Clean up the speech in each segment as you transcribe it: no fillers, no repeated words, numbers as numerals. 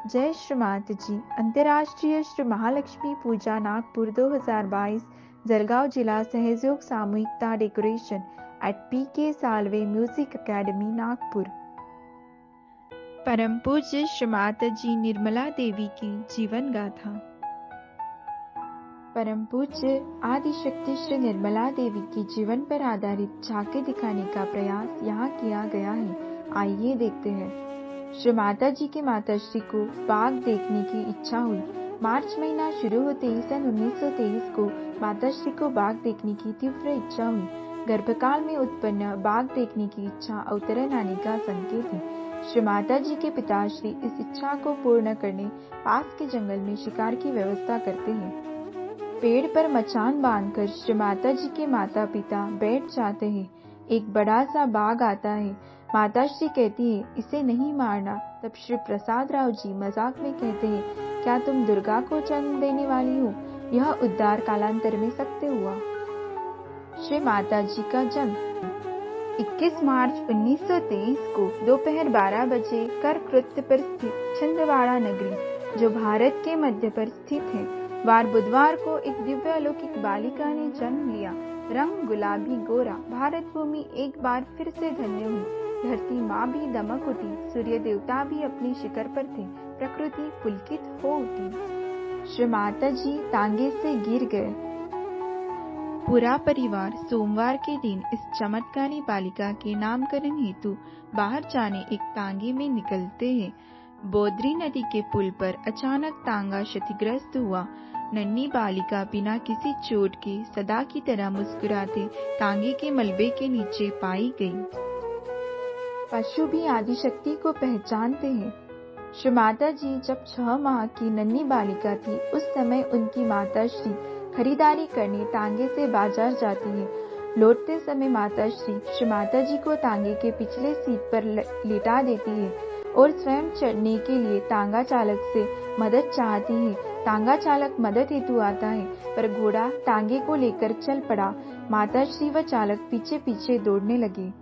जय श्री माता जी। अंतर्राष्ट्रीय श्री महालक्ष्मी पूजा नागपुर 2022 जलगांव जिला सहयोग सामूहिकता डेकोरेशन एट पीके सालवे म्यूजिक एकेडमी नागपुर। परम पूज्य श्री माता जी निर्मला देवी की जीवन गाथा। परम पूज्य आदिशक्ति श्री निर्मला देवी की जीवन पर आधारित झांकी दिखाने का प्रयास यहाँ किया गया है। आइए देखते हैं। श्री माता जी के माताश्री को बाघ देखने की इच्छा हुई। मार्च महीना शुरू होते ही सन 1923 को माताश्री को बाघ देखने की तीव्र इच्छा हुई। गर्भकाल में उत्पन्न बाघ देखने की इच्छा अवतरण आने का संकेत है। श्री माता जी के पिताश्री इस इच्छा को पूर्ण करने पास के जंगल में शिकार की व्यवस्था करते हैं। पेड़ पर मचान बांधकर श्री माता जी के माता पिता बैठ जाते हैं। एक बड़ा सा बाघ आता है। माताश्री कहती है, इसे नहीं मारना। तब श्री प्रसाद राव जी मजाक में कहते हैं, क्या तुम दुर्गा को जन्म देने वाली हो? यह उद्धार कालांतर में सत्य हुआ। श्री माता जी का जन्म 21 मार्च 1923 को दोपहर 12 बजे कर्कवृत्त पर स्थित छिंदवाड़ा नगरी, जो भारत के मध्य पर स्थित है, वार बुधवार को एक दिव्य अलौकिक बालिका ने जन्म लिया। रंग गुलाबी गोरा, भारत भूमि एक बार फिर से धन्य हुई। धरती माँ भी दमक उठी, सूर्य देवता भी अपने शिखर पर थे, प्रकृति पुलकित हो उठी। श्री माता जी तांगे से गिर गए। पूरा परिवार सोमवार के दिन इस चमत्कारी बालिका के नामकरण हेतु बाहर जाने एक तांगे में निकलते हैं। बोद्री नदी के पुल पर अचानक तांगा क्षतिग्रस्त हुआ। नन्ही बालिका बिना किसी चोट के सदा की तरह मुस्कुराते तांगे के मलबे के नीचे पाई गई। पशु भी आदिशक्ति को पहचानते हैं। श्री माता जी जब 6 माह की नन्ही बालिका थी, उस समय उनकी माताश्री खरीदारी करने तांगे से बाजार जाती है। लौटते समय माताश्री श्री माता जी को तांगे के पिछले सीट पर लिटा देती है और स्वयं चढ़ने के लिए तांगा चालक से मदद चाहती है। तांगा चालक मदद हेतु आता है, पर घोड़ा तांगे को लेकर चल पड़ा। माताश्री व चालक पीछे पीछे दौड़ने लगे।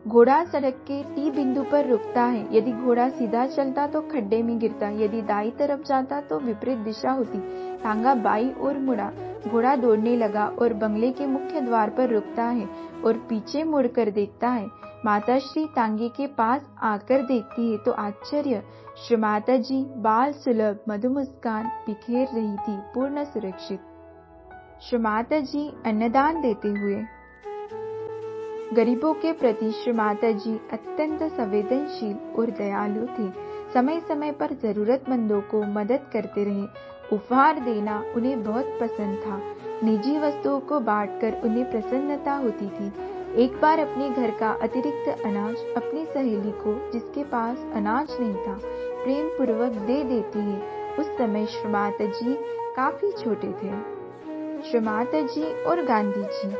घोड़ा सड़क के टी बिंदु पर रुकता है। यदि घोड़ा सीधा चलता तो खड्डे में गिरता, यदि दाईं तरफ जाता तो विपरीत दिशा होती। तांगा बाईं ओर मुड़ा। घोड़ा दौड़ने लगा और बंगले के मुख्य द्वार पर रुकता है और पीछे मुड़कर देखता है। माताश्री तांगे के पास आकर देखती है तो आश्चर्य, श्री माता जी बाल सुलभ मधु मुस्कान बिखेर रही थी, पूर्ण सुरक्षित। श्री माता जी अन्नदान देते हुए। गरीबों के प्रति श्री माता जी अत्यंत संवेदनशील और दयालु थे। समय समय पर जरूरतमंदों को मदद करते रहे। उपहार देना उन्हें बहुत पसंद था। निजी वस्तुओं को बांटकर उन्हें प्रसन्नता होती थी। एक बार अपने घर का अतिरिक्त अनाज अपनी सहेली को, जिसके पास अनाज नहीं था, प्रेम पूर्वक दे देती है। उस समय श्री माता जी काफी छोटे थे। श्री माता जी और गांधी जी।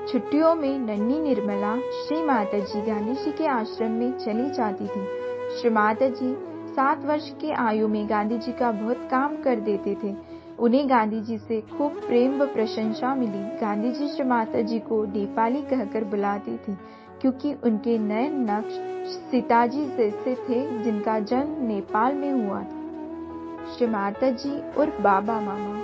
छुट्टियों में नन्ही निर्मला श्री माता जी गांधी जी के आश्रम में चली जाती थी। श्री माता जी 7 वर्ष की आयु में गांधी जी का बहुत काम कर देते थे। उन्हें गांधी जी से खूब प्रेम व प्रशंसा मिली। गांधी जी श्री माता जी को नेपाली कहकर बुलाती थी, क्योंकि उनके नयन नक्श सीताजी जैसे थे, जिनका जन्म नेपाल में हुआ था। श्री माता जी और बाबा मामा।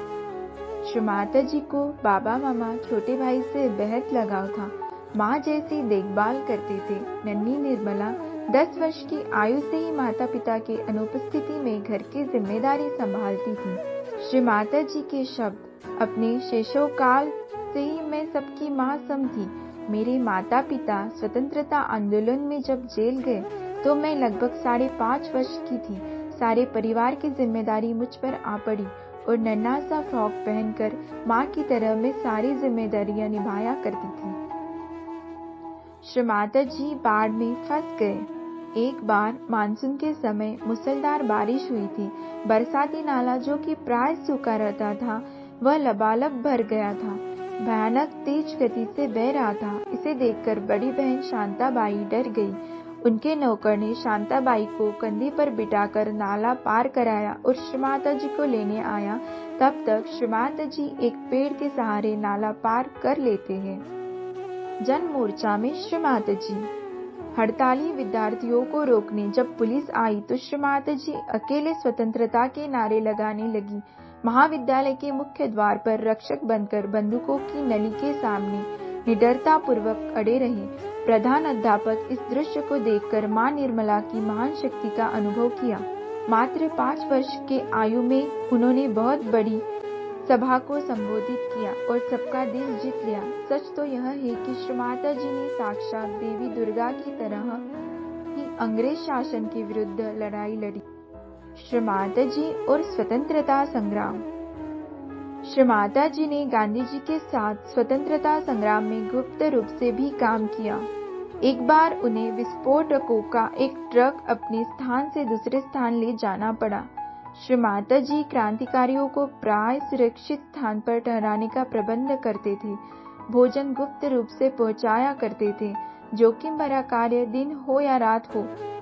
श्री माता जी को बाबा मामा छोटे भाई से बेहद लगाव था। माँ जैसी देखभाल करते थे। नन्ही निर्मला 10 वर्ष की आयु से ही माता पिता के अनुपस्थिति में घर की जिम्मेदारी संभालती थी। श्री माता जी के शब्द, अपने शैशवकाल से ही मैं सबकी माँ समझी। मेरे माता पिता स्वतंत्रता आंदोलन में जब जेल गए तो मैं लगभग 5.5 वर्ष की थी। सारे परिवार की जिम्मेदारी मुझ पर आ पड़ी और नन्हा सा फ्रॉक पहनकर माँ की तरह मैं सारी जिम्मेदारियां निभाया करती थी। श्री माता जी बाढ़ में फंस गए। एक बार मानसून के समय मूसलाधार बारिश हुई थी। बरसाती नाला, जो कि प्राय सूखा रहता था, वह लबालब भर गया था। भयानक तेज गति से बह रहा था। इसे देखकर बड़ी बहन शांताबाई डर गई। उनके नौकर ने शांताबाई को कंधे पर बिठाकर नाला पार कराया और श्री माता जी को लेने आया। तब तक श्री माता जी एक पेड़ के सहारे नाला पार कर लेते हैं। जन मोर्चा में श्री माता जी। हड़ताली विद्यार्थियों को रोकने जब पुलिस आई तो श्री माता जी अकेले स्वतंत्रता के नारे लगाने लगी। महाविद्यालय के मुख्य द्वार पर रक्षक बनकर बंदूकों की नली के सामने निडरता पूर्वक अड़े रहे। प्रधान अध्यापक इस दृश्य को देखकर मां निर्मला की महान शक्ति का अनुभव किया। मात्र 5 वर्ष के आयु में उन्होंने बहुत बड़ी सभा को संबोधित किया और सबका दिल जीत लिया। सच तो यह है कि श्री माता जी ने साक्षात देवी दुर्गा की तरह ही अंग्रेज शासन के विरुद्ध लड़ाई लड़ी। श्री माता जी और स्वतंत्रता संग्राम। श्री माता जी ने गांधी जी के साथ स्वतंत्रता संग्राम में गुप्त रूप से भी काम किया। एक बार उन्हें विस्फोटकों का एक ट्रक अपने स्थान से दूसरे स्थान ले जाना पड़ा। श्री माता जी क्रांतिकारियों को प्राय सुरक्षित स्थान पर ठहराने का प्रबंध करते थे। भोजन गुप्त रूप से पहुंचाया करते थे। जोखिम भरा कार्य दिन हो या रात हो,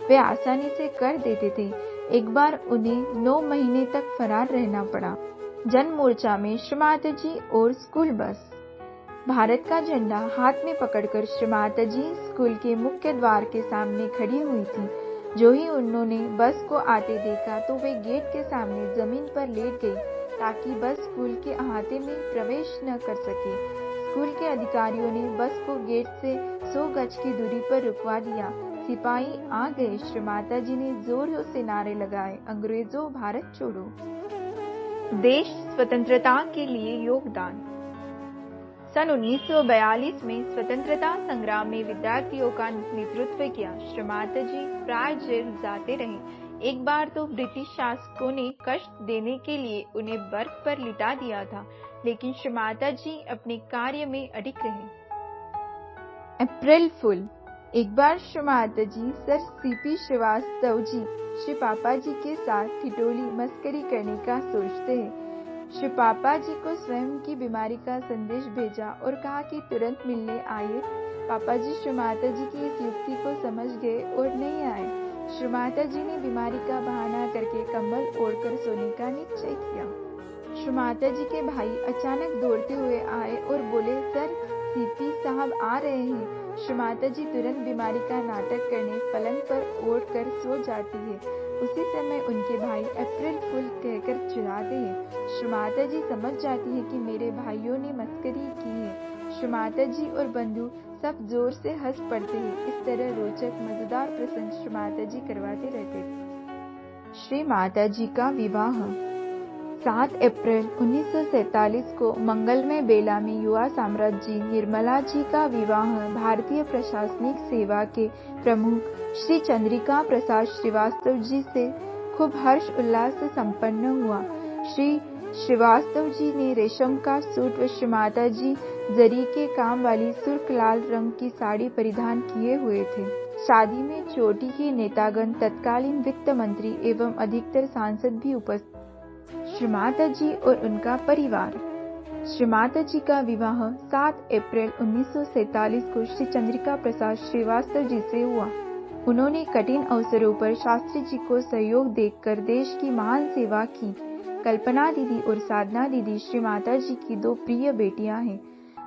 वे आसानी से कर देते थे। एक बार उन्हें 9 महीने तक फरार रहना पड़ा। जन मोर्चा में श्री माता जी और स्कूल बस। भारत का झंडा हाथ में पकड़कर श्री माता जी स्कूल के मुख्य द्वार के सामने खड़ी हुई थी। जो ही उन्होंने बस को आते देखा तो वे गेट के सामने जमीन पर लेट गई ताकि बस स्कूल के अहाते में प्रवेश न कर सके। स्कूल के अधिकारियों ने बस को गेट से 100 गज की दूरी पर रुकवा दिया। सिपाही आ गए। श्री माता जी ने जोरों से नारे लगाए, अंग्रेजों भारत छोड़ो। देश स्वतंत्रता के लिए योगदान। सन 1942 में स्वतंत्रता संग्राम में विद्यार्थियों का नेतृत्व किया। श्री माता जी प्राय जेल जाते रहे। एक बार तो ब्रिटिश शासकों ने कष्ट देने के लिए उन्हें बर्फ पर लिटा दिया था, लेकिन श्री माता जी अपने कार्य में अडिग रहे। अप्रैल फूल। एक बार श्री माता जी सर सीपी श्रीवास्तव जी श्री पापा जी के साथ ठिठोली मस्करी करने का सोचते हैं। श्री पापा जी को स्वयं की बीमारी का संदेश भेजा और कहा कि तुरंत मिलने आइए। पापा जी श्री माता जी की इस युक्ति को समझ गए और नहीं आए। श्री माता जी ने बीमारी का बहाना करके कंबल ओढ़कर सोने का निश्चय किया। श्री माता जी के भाई अचानक दौड़ते हुए आए और बोले, सर सीपी साहब आ रहे हैं। श्री माता जी तुरंत बीमारी का नाटक करने पलंग पर ओढ़कर सो जाती है। उसी समय उनके भाई अप्रैल फूल कहकर चिढ़ाते हैं। श्री माता जी समझ जाती है कि मेरे भाइयों ने मस्करी की है। श्री माता जी और बंधु सब जोर से हंस पड़ते हैं। इस तरह रोचक मजेदार प्रसंग श्री माता जी करवाते रहते थे। श्री माता जी का विवाह। 7 अप्रैल 1947 को मंगलमय बेला में युवा सम्राट जी निर्मला जी का विवाह भारतीय प्रशासनिक सेवा के प्रमुख श्री चंद्रिका प्रसाद श्रीवास्तव जी से खूब हर्ष उल्लास से संपन्न हुआ। श्री श्रीवास्तव जी ने रेशम का सूट व श्री माता जी जरी के काम वाली सुर्ख लाल रंग की साड़ी परिधान किए हुए थे। शादी में चोटी के नेतागण, तत्कालीन वित्त मंत्री एवं अधिकतर सांसद भी उपस्थित। श्री माता जी और उनका परिवार। श्री माता जी का विवाह 7 अप्रैल 1947 को श्री चंद्रिका प्रसाद श्रीवास्तव जी से हुआ। उन्होंने कठिन अवसरों पर शास्त्री जी को सहयोग देकर देश की महान सेवा की। कल्पना दीदी और साधना दीदी श्री माता जी की 2 प्रिय बेटियां हैं।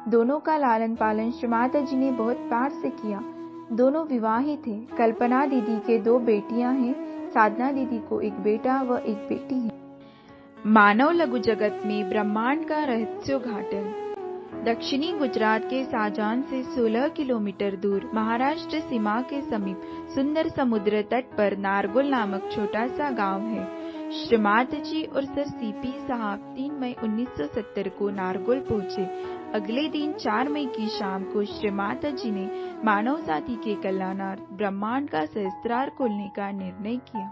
दोनों का लालन पालन श्री माता जी ने बहुत प्यार से किया। दोनों विवाहित थे। कल्पना दीदी के 2 बेटियां हैं। साधना दीदी को एक बेटा व एक बेटी है। मानव लघु जगत में ब्रह्मांड का रहस्योद्घाटन। दक्षिणी गुजरात के साजान से 16 किलोमीटर दूर महाराष्ट्र सीमा के समीप सुंदर समुद्र तट पर नारगोल नामक छोटा सा गांव है। श्री माता जी और सर सीपी साहब 3 मई 1970 को नारगोल पहुंचे। अगले दिन 4 मई की शाम को श्री माता जी ने मानव जाति के कल्याणार्थ ब्रह्मांड का सहस्त्रार खोलने का निर्णय किया।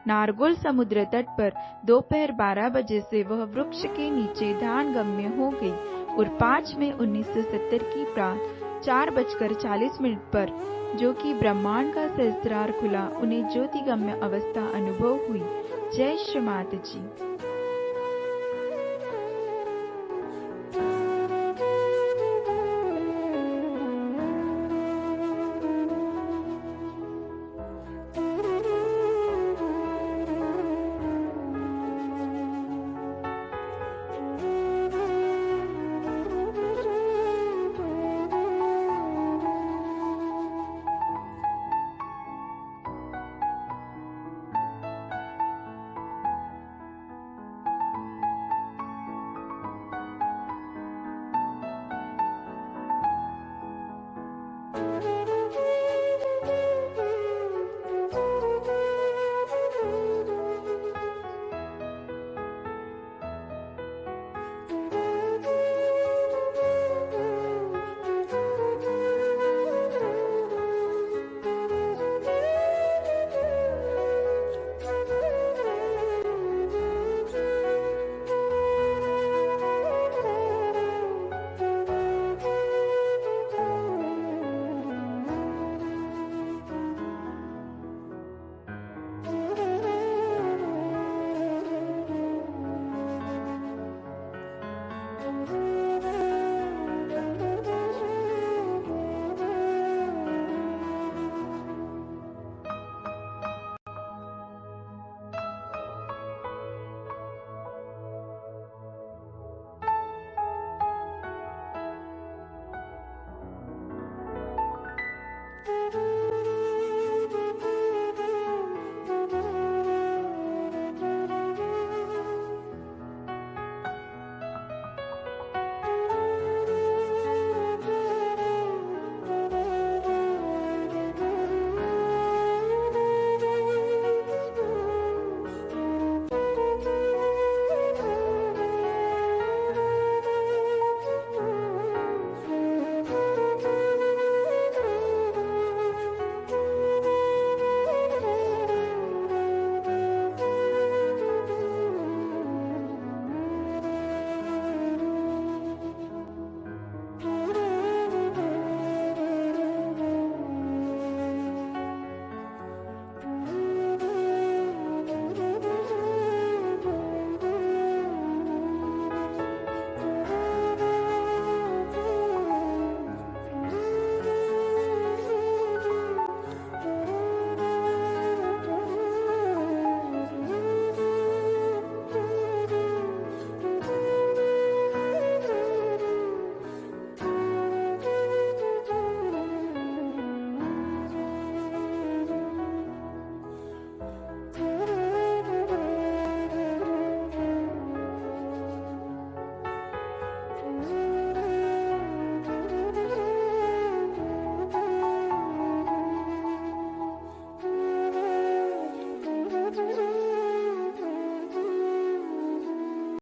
नारगोल समुद्र तट पर दोपहर 12 बजे से वह वृक्ष के नीचे ध्यानगम्य हो गई और 5 मई 1970 की प्रात 4:40 पर जो कि ब्रह्मांड का सहस्त्रार खुला, उन्हें ज्योतिगम्य अवस्था अनुभव हुई। जय श्री माता जी।